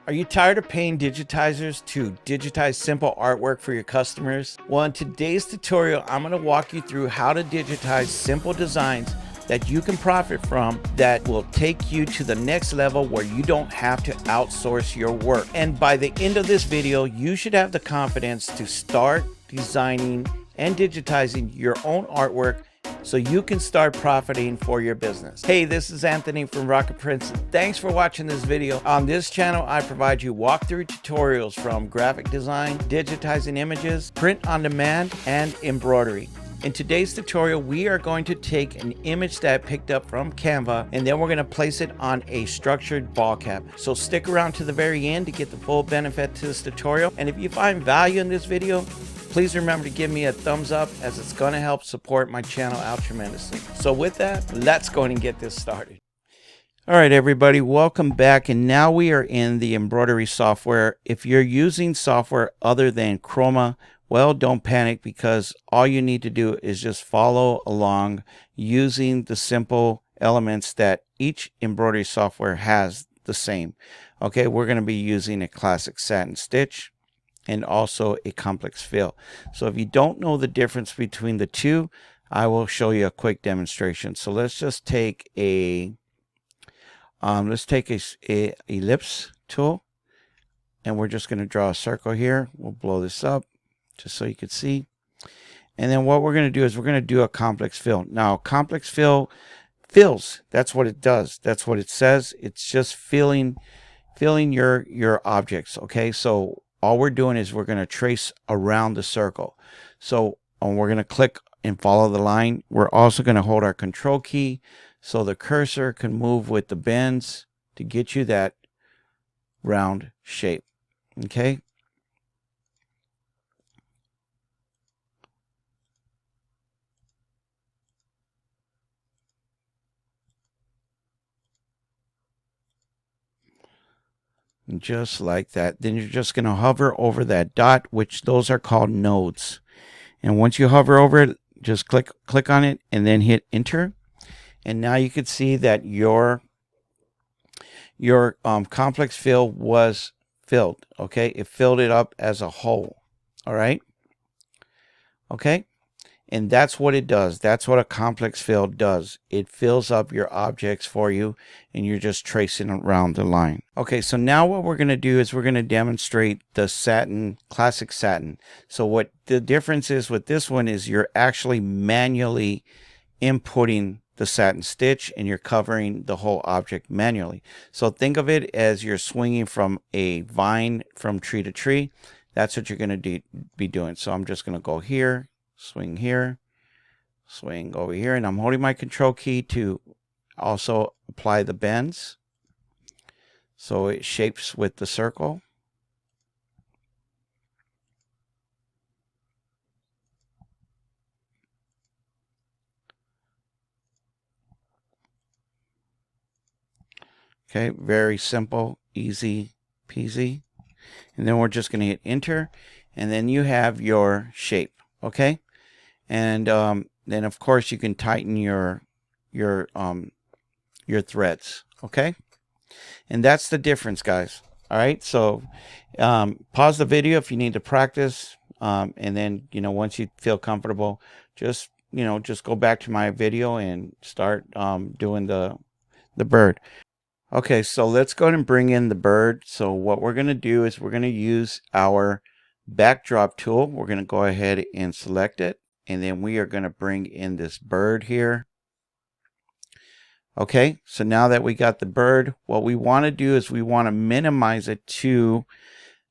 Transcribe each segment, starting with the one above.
Are you tired of paying digitizers to digitize simple artwork for your customers? Well, in today's tutorial, I'm going to walk you through how to digitize simple designs that you can profit from that will take you to the next level where you don't have to outsource your work. And by the end of this video, you should have the confidence to start designing and digitizing your own artwork so you can start profiting for your business. Hey, this is Anthony from Rocket Prince. Thanks for watching this video. On this channel, I provide you walkthrough tutorials from graphic design, digitizing images, print on demand, and embroidery. In today's tutorial, we are going to take an image that I picked up from Canva, and then we're going to place it on a structured ball cap. So stick around to the very end to get the full benefit to this tutorial. And if you find value in this video, please remember to give me a thumbs up, as it's going to help support my channel out tremendously. So with that, let's go and get this started. All right, everybody, welcome back. And now we are in the embroidery software. If you're using software other than Chroma, well, don't panic, because all you need to do is just follow along using the simple elements that each embroidery software has the same. Okay, we're going to be using a classic satin stitch and also a complex fill. So if you don't know the difference between the two, I will show you a quick demonstration. So let's just take a ellipse tool, and we're just going to draw a circle here. We'll blow this up just so you can see. And then what we're going to do is we're going to do a complex fill. Now, complex fill fills. That's what it does. That's what it says. It's just filling your objects. Okay, so all we're doing is we're going to trace around the circle. So we're going to click and follow the line. We're also going to hold our control key so the cursor can move with the bends to get you that round shape. Okay. Just like that. Then you're just going to hover over that dot, which those are called nodes. And once you hover over it, just click on it and then hit enter. And now you can see that your complex fill was filled. Okay, it filled it up as a whole. All right. Okay. And that's what it does. That's what a complex fill does. It fills up your objects for you, and you're just tracing around the line. Okay, so now what we're going to do is we're going to demonstrate the satin, classic satin. So what the difference is with this one is you're actually manually inputting the satin stitch, and you're covering the whole object manually. So think of it as you're swinging from a vine from tree to tree. That's what you're going to be doing. So I'm just going to go here, swing here, swing over here, and I'm holding my control key to also apply the bends so it shapes with the circle. Okay, very simple, easy peasy. And then we're just going to hit enter, and then you have your shape. Okay. And then of course you can tighten your threads. Okay, and that's the difference, guys. All right, so pause the video if you need to practice, and then once you feel comfortable, just go back to my video and start doing the bird. Okay, so let's go ahead and bring in the bird. So what we're going to do is we're going to use our backdrop tool. We're going to go ahead and select it, and then we are going to bring in this bird here. Okay, so now that we got the bird, what we want to do is we want to minimize it to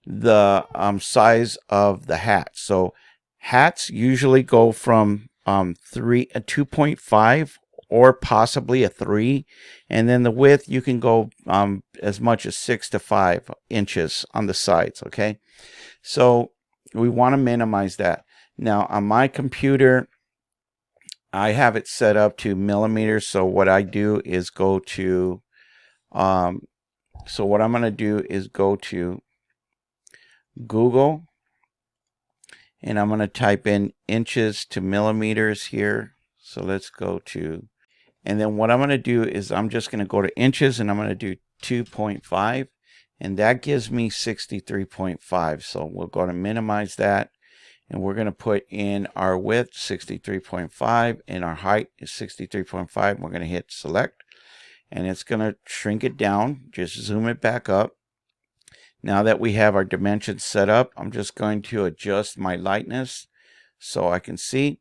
the size of the hat. So hats usually go from 2.5 or possibly a 3, and then the width you can go as much as 6 to 5 inches on the sides. Okay, so we want to minimize that. Now on my computer, I have it set up to millimeters. So what I do is go to so what I'm going to do is go to Google, and I'm going to type in inches to millimeters here. So let's go to, and then what I'm going to do is I'm just going to go to inches, and I'm going to do 2.5, and that gives me 63.5. So we're going to minimize that, and we're going to put in our width 63.5 and our height is 63.5. We're going to hit select, and it's going to shrink it down. Just zoom it back up. Now that we have our dimensions set up, I'm just going to adjust my lightness so I can see.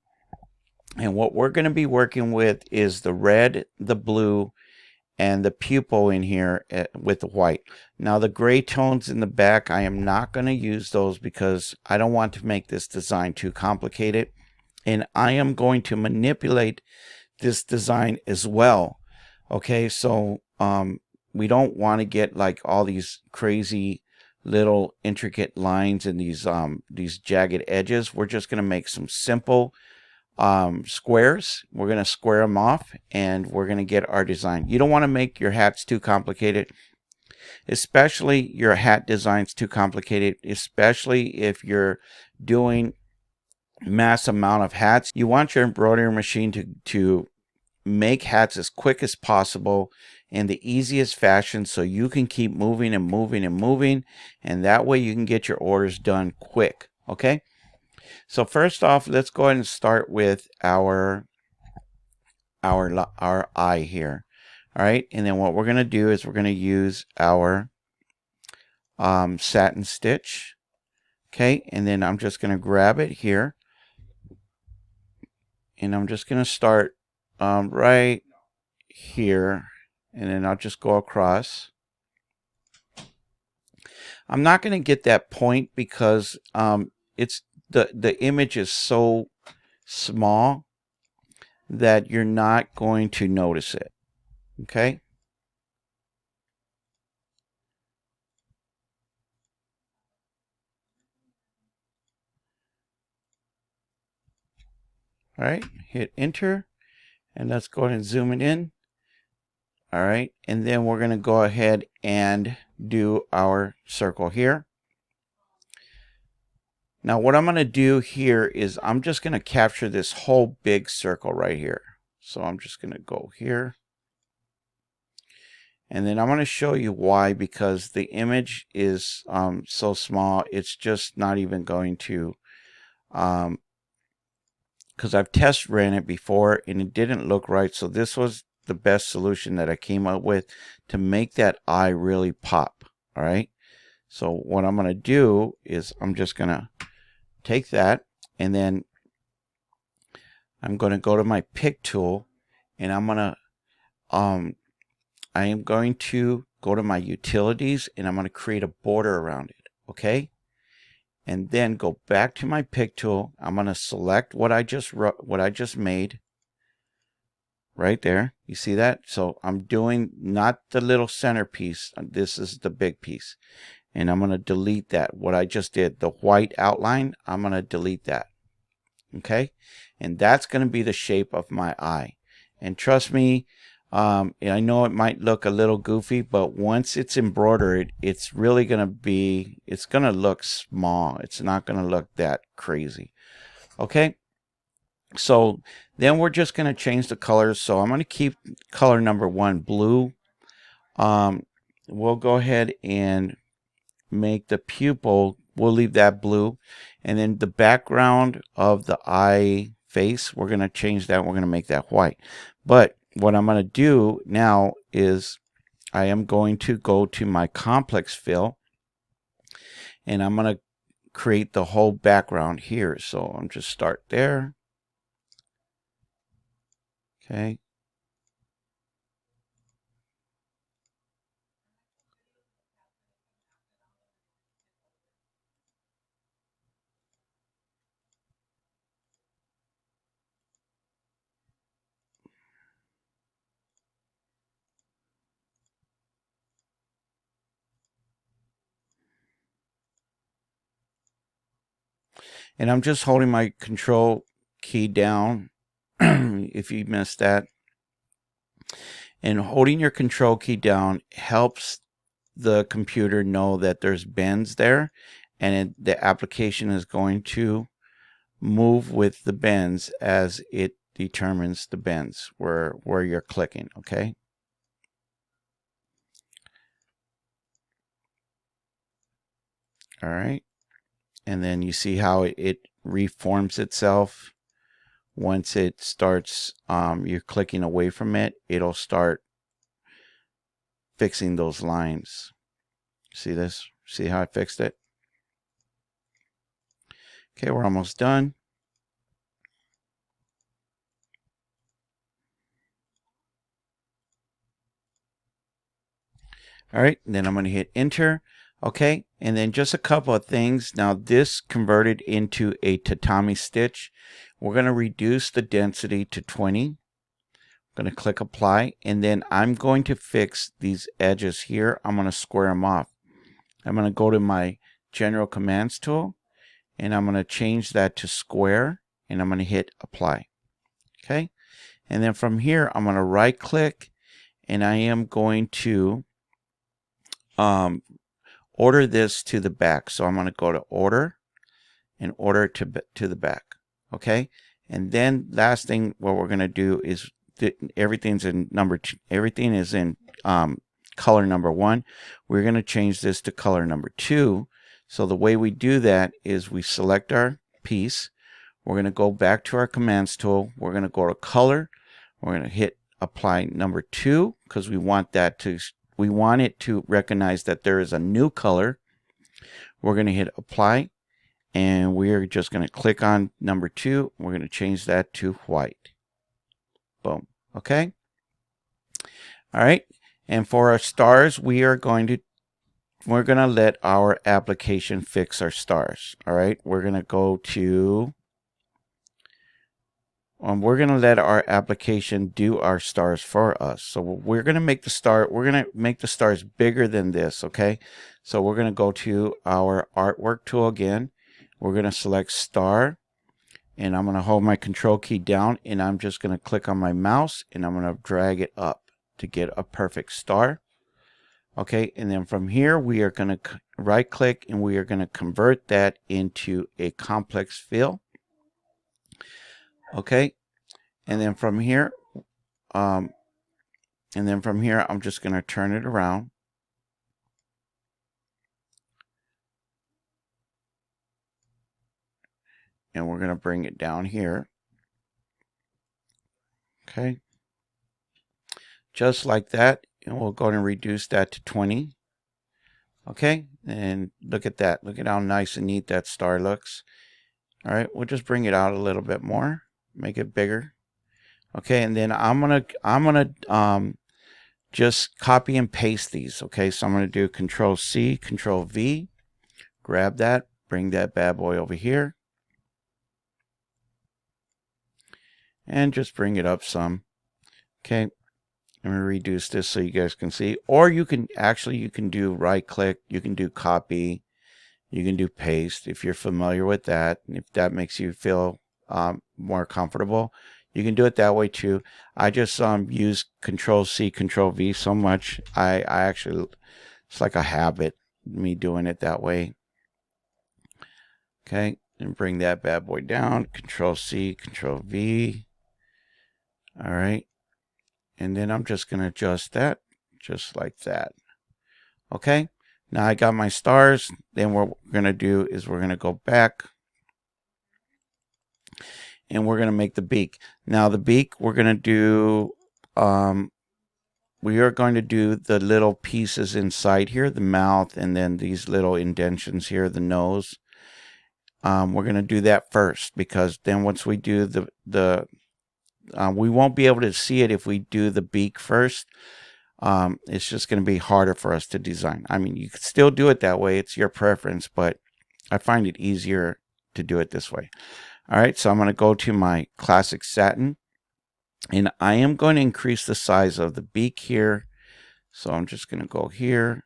And what we're going to be working with is the red, the blue, and the pupil in here with the white. Now the gray tones in the back, I am not going to use those because I don't want to make this design too complicated. And I am going to manipulate this design as well. Okay, so we don't want to get like all these crazy little intricate lines and these jagged edges. We're just going to make some simple squares. We're going to square them off, and we're going to get our design. You don't want to make your hats too complicated, especially your hat designs too complicated, especially if you're doing mass amount of hats. You want your embroidery machine to make hats as quick as possible in the easiest fashion, so you can keep moving and moving and moving, and that way you can get your orders done quick. Okay, so first off, let's go ahead and start with our eye here. All right, and then what we're going to do is we're going to use our satin stitch. Okay, and then I'm just going to grab it here, and I'm just going to start right here, and then I'll just go across. I'm not going to get that point because it's the image is so small that you're not going to notice it. Okay, all right, hit enter, and let's go ahead and zoom it in. All right, and then we're going to go ahead and do our circle here. Now what I'm going to do here is I'm just going to capture this whole big circle right here. So I'm just going to go here, and then I'm going to show you why, because the image is so small, it's just not even going to, because I've test ran it before and it didn't look right. So this was the best solution that I came up with to make that eye really pop. All right, so what I'm going to do is I'm just going to take that, and then I'm going to go to my pick tool, and I'm going to I am going to go to my utilities, and I'm going to create a border around it. Okay, and then go back to my pick tool. I'm going to select what I just made right there. You see that? So I'm doing not the little centerpiece. This is the big piece, and I'm going to delete that. What I just did, the white outline, I'm going to delete that. Okay, and that's going to be the shape of my eye. And trust me, I know it might look a little goofy, but once it's embroidered, it's really going to be, it's going to look small. It's not going to look that crazy. Okay, so then we're just going to change the colors. So I'm going to keep color number 1 blue. We'll go ahead and make the pupil, we'll leave that blue, and then the background of the eye face, we're going to change that. We're going to make that white. But what I'm going to do now is I am going to go to my complex fill, and I'm going to create the whole background here. So I'm just start there. Okay, and I'm just holding my control key down if you missed that. And holding your control key down helps the computer know that there's bends there, and the application is going to move with the bends as it determines the bends where you're clicking. Okay, All right. And then you see how it reforms itself. Once it starts, you're clicking away from it, it'll start fixing those lines. See this? See how I fixed it? Okay, we're almost done. All right, then I'm going to hit enter. Okay, and then just a couple of things. Now this converted into a tatami stitch. We're going to reduce the density to 20. I'm going to click apply, and then I'm going to fix these edges here. I'm going to square them off. I'm going to go to my general commands tool, and I'm going to change that to square, and I'm going to hit apply. Okay, and then from here I'm going to right click, and I am going to order this to the back. So I'm going to go to order and order it to the back. Okay, and then last thing what we're going to do is everything's in number two, everything is in color number 1. We're going to change this to color number 2. So the way we do that is we select our piece. We're going to go back to our commands tool. We're going to go to color. We're going to hit apply number 2 because we want it to recognize that there is a new color. We're going to hit apply, and we're just going to click on number 2. We're going to change that to white. Boom. Okay. All right. And for our stars, we're going to let our application fix our stars. All right. We're going to go to we're going to let our application do our stars for us. So we're going to make the stars bigger than this. Okay. So we're going to go to our artwork tool again. We're going to select star, and I'm going to hold my control key down, and I'm just going to click on my mouse, and I'm going to drag it up to get a perfect star. Okay. And then from here, we are going to right click, and we are going to convert that into a complex fill. Okay, and then from here, I'm just going to turn it around, and we're going to bring it down here. Okay, just like that, and we'll go ahead and reduce that to 20. Okay, and look at that. Look at how nice and neat that star looks. All right, we'll just bring it out a little bit more, make it bigger. Okay, and then I'm gonna just copy and paste these. Okay, so I'm gonna do Control C, Control V, grab that, bring that bad boy over here, and just bring it up some. Okay, I'm gonna reduce this so you guys can see. Or you can do right click, you can do copy, you can do paste if you're familiar with that, and if that makes you feel more comfortable. You can do it that way too. I just use Control C, Control V so much. I actually, it's like a habit, me doing it that way. Okay, and bring that bad boy down. Control C, Control V. All right, and then I'm just going to adjust that just like that. Okay, now I got my stars. Then what we're going to do is we're going to go back, and we're going to make the beak. Now the beak, we're going to do, we are going to do the little pieces inside here, the mouth, and then these little indentions here, the nose. We're going to do that first, because then once we do we won't be able to see it if we do the beak first. It's just going to be harder for us to design. I mean, you could still do it that way. It's your preference, but I find it easier to do it this way. All right, so I'm going to go to my classic satin, and I am going to increase the size of the beak here. So I'm just going to go here.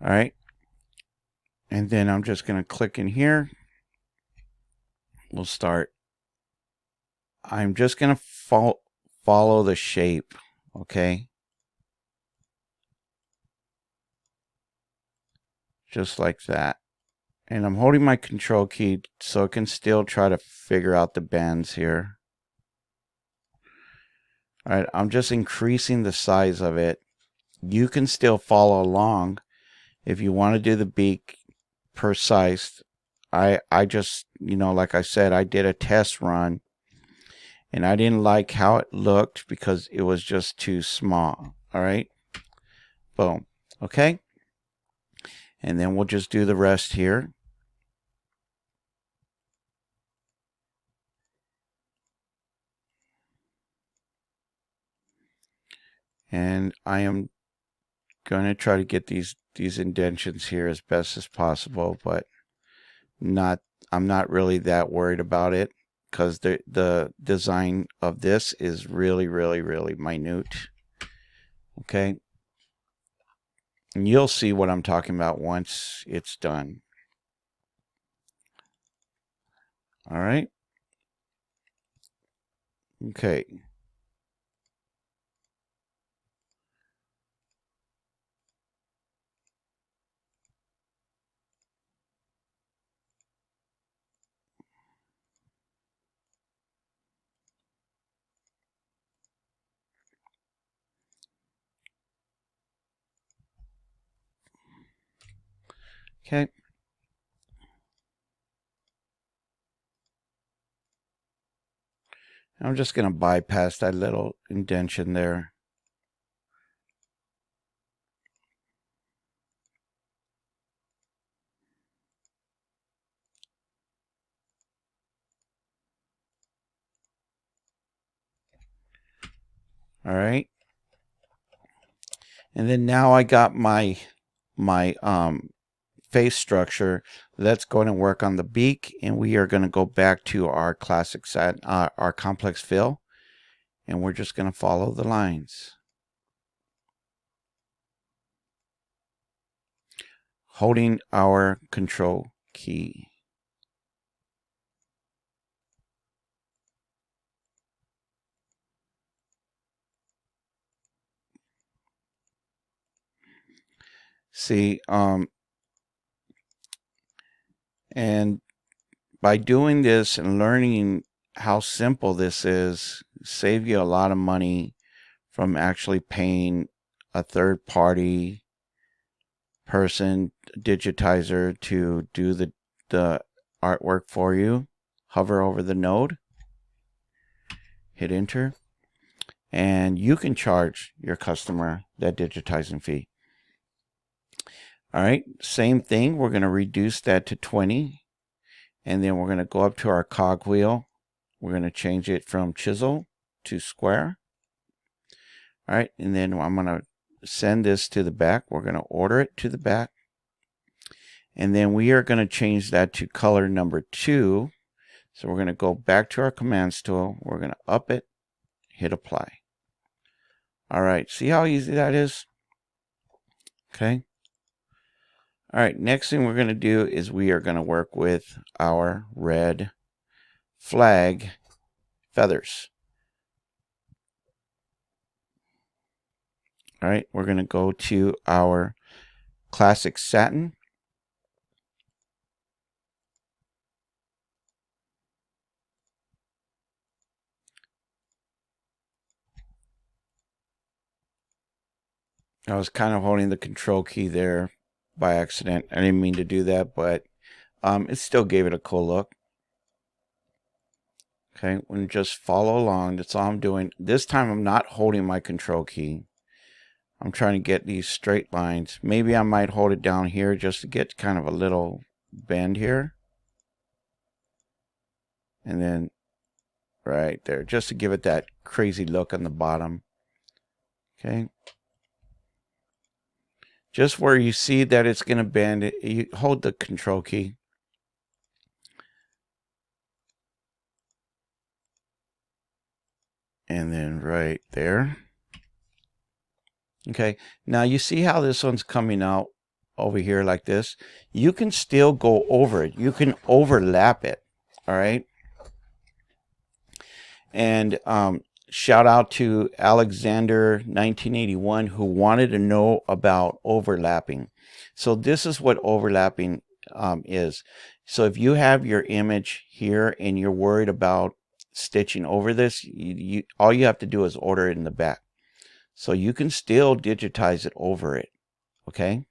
All right. And then I'm just going to click in here. We'll start I'm just going to follow the shape, okay? Just like that. And I'm holding my control key so I can still try to figure out the bends here. All right, I'm just increasing the size of it. You can still follow along if you want to do the beak precise. I just, like I said, I did a test run and I didn't like how it looked because it was just too small. All right. Boom. Okay. And then we'll just do the rest here. And I am going to try to get these indentions here as best as possible, but I'm not really that worried about it because the design of this is really, really, really minute. Okay. And you'll see what I'm talking about once it's done. All right. Okay. Okay. I'm just going to bypass that little indentation there. All right. And then now I got my face structure. That's going to work on the beak, and we are going to go back to our classic set, our complex fill, and we're just going to follow the lines. Holding our control key. See, and by doing this and learning how simple this is, save you a lot of money from actually paying a third party person digitizer to do the artwork for you. Hover over the node, hit enter, and you can charge your customer that digitizing fee. All right, same thing. We're going to reduce that to 20, and then we're going to go up to our cogwheel. We're going to change it from chisel to square. All right, and then I'm going to send this to the back. We're going to order it to the back. And then we are going to change that to color number 2. So we're going to go back to our commands tool. We're going to up it, hit apply. All right, see how easy that is? Okay. All right, next thing we're going to do is we are going to work with our red flag feathers. All right, we're going to go to our classic satin. I was kind of holding the control key there by accident. I didn't mean to do that, but it still gave it a cool look. Okay, and just follow along. That's all I'm doing. This time I'm not holding my control key. I'm trying to get these straight lines. Maybe I might hold it down here just to get kind of a little bend here. And then right there, just to give it that crazy look on the bottom. Okay. Just where you see that it's going to bend, you hold the control key. And then right there. Okay, now you see how this one's coming out over here like this? You can still go over it. You can overlap it, all right? And shout out to Alexander 1981 who wanted to know about overlapping. So this is what overlapping is. So if you have your image here and you're worried about stitching over this, all you have to do is order it in the back. So you can still digitize it over it. Okay.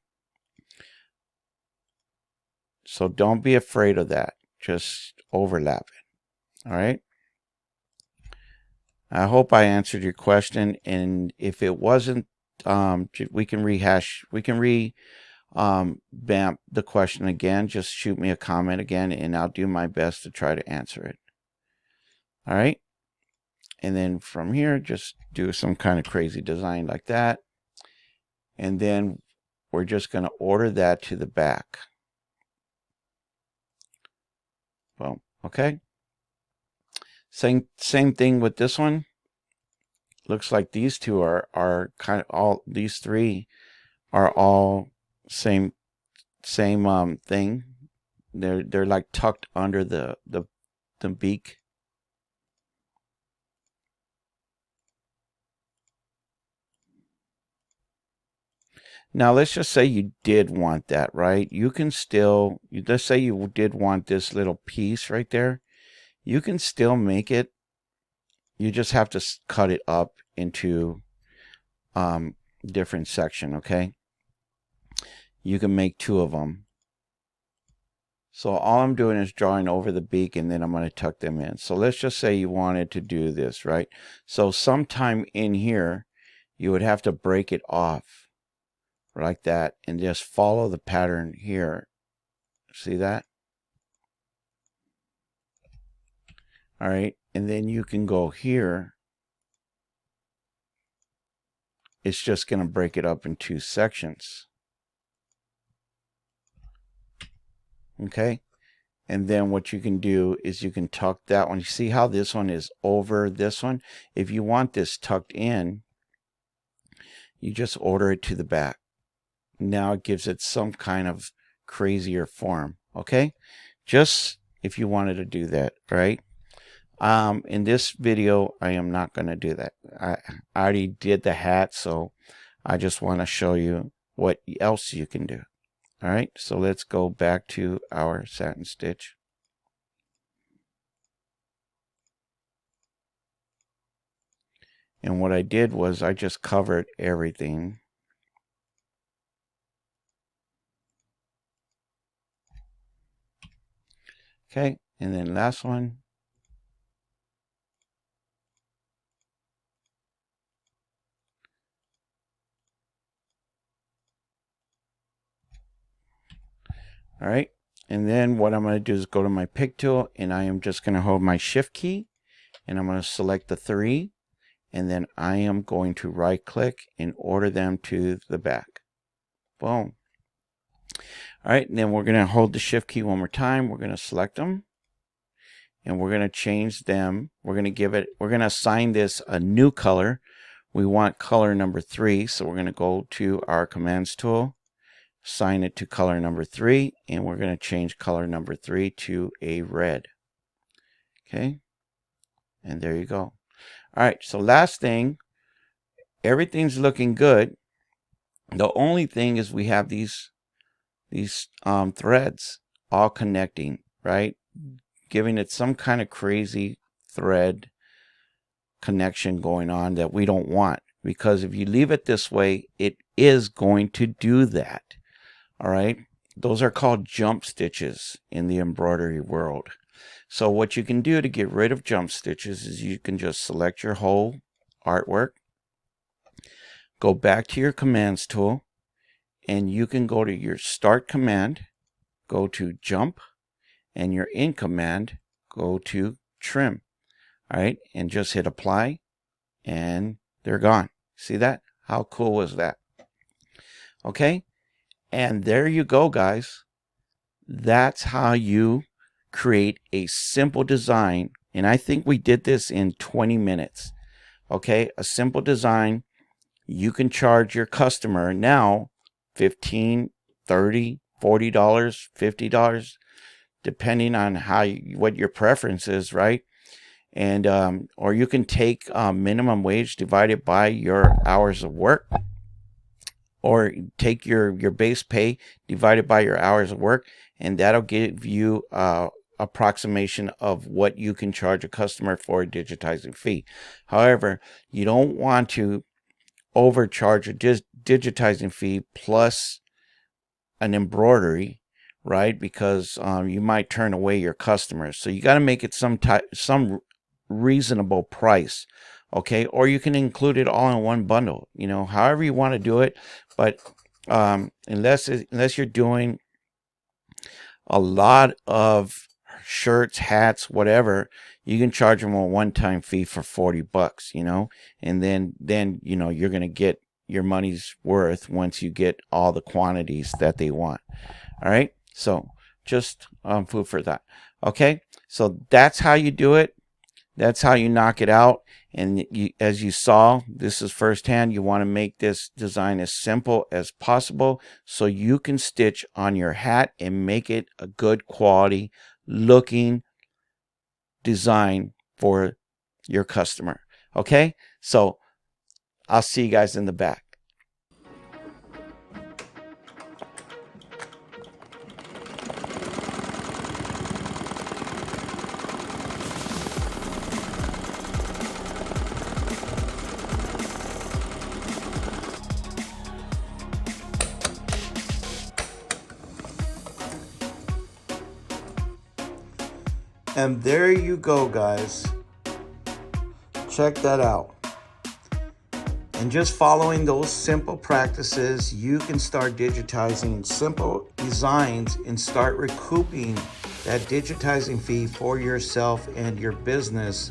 So don't be afraid of that. Just overlap it. All right. I hope I answered your question. And if it wasn't, we can rehash, we can vamp the question again. Just shoot me a comment again and I'll do my best to try to answer it. All right. And then from here, just do some kind of crazy design like that. And then we're just going to order that to the back. Well, okay. Same thing with this one. Looks like these two are kind of all, these three are all same thing. They're like tucked under the beak. Now let's just say you did want that, right? You can still, let's say you did want this little piece right there. You can still make it. You just have to cut it up into different section, okay? You can make two of them. So all I'm doing is drawing over the beak and then I'm going to tuck them in. So let's just say you wanted to do this, right? So sometime in here, you would have to break it off like that and just follow the pattern here. See that? All right. And then you can go here. It's just going to break it up in two sections. Okay. And then what you can do is you can tuck that one. You see how this one is over this one? If you want this tucked in, you just order it to the back. Now it gives it some kind of crazier form. Okay. Just if you wanted to do that, right? In this video, I am not going to do that. I already did the hat, so I just want to show you what else you can do. All right, so let's go back to our satin stitch. And what I did was I just covered everything. Okay, and then last one. All right, and then what I'm going to do is go to my pick tool and I am just going to hold my shift key and I'm going to select the three and then I am going to right click and order them to the back. Boom. All right, and then we're going to hold the shift key one more time. We're going to select them and we're going to change them. We're going to assign this a new color. We want color number 3. So we're going to go to our commands tool, assign it to color number 3, and we're going to change color number 3 to a red. Okay. And there you go. All right. So last thing, everything's looking good. The only thing is we have these threads all connecting, right? Giving it some kind of crazy thread connection going on that we don't want, because if you leave it this way, it is going to do that. All right. Those are called jump stitches in the embroidery world. So what you can do to get rid of jump stitches is you can just select your whole artwork, go back to your commands tool, and you can go to your start command, go to jump, and your in command, go to trim. All right, and just hit apply and they're gone. See that? How cool was that? Okay, and there you go, guys. That's how you create a simple design, and I think we did this in 20 minutes. Okay, a simple design. You can charge your customer now $15, $30, $40, $50, depending on what your preference is, right? and or you can take minimum wage divided by your hours of work, or take your base pay divided by your hours of work, and that'll give you approximation of what you can charge a customer for a digitizing fee. However, you don't want to overcharge a digitizing fee plus an embroidery, right? Because you might turn away your customers. So you got to make it some reasonable price, okay? Or you can include it all in one bundle, however you want to do it. But unless you're doing a lot of shirts, hats, whatever, you can charge them a one-time fee for $40, and then you're going to get your money's worth once you get all the quantities that they want. All right, so just food for thought. Okay, so that's how you do it. That's how you knock it out. And as you saw, this is firsthand. You want to make this design as simple as possible so you can stitch on your hat and make it a good quality looking design for your customer. Okay, so I'll see you guys in the back. And there you go, guys. Check that out. And just following those simple practices, you can start digitizing simple designs and start recouping that digitizing fee for yourself and your business.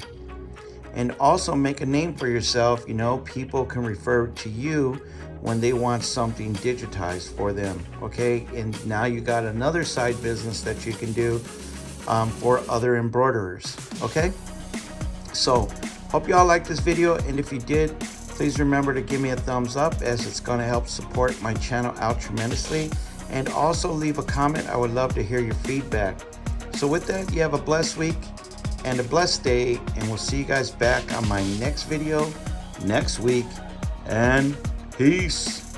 And also make a name for yourself. People can refer to you when they want something digitized for them. Okay, and now you got another side business that you can do for other embroiderers. Okay, so hope y'all liked this video, and if you did, please remember to give me a thumbs up, as it's going to help support my channel out tremendously. And also leave a comment. I would love to hear your feedback. So with that, you have a blessed week and a blessed day, and we'll see you guys back on my next video next week. And peace.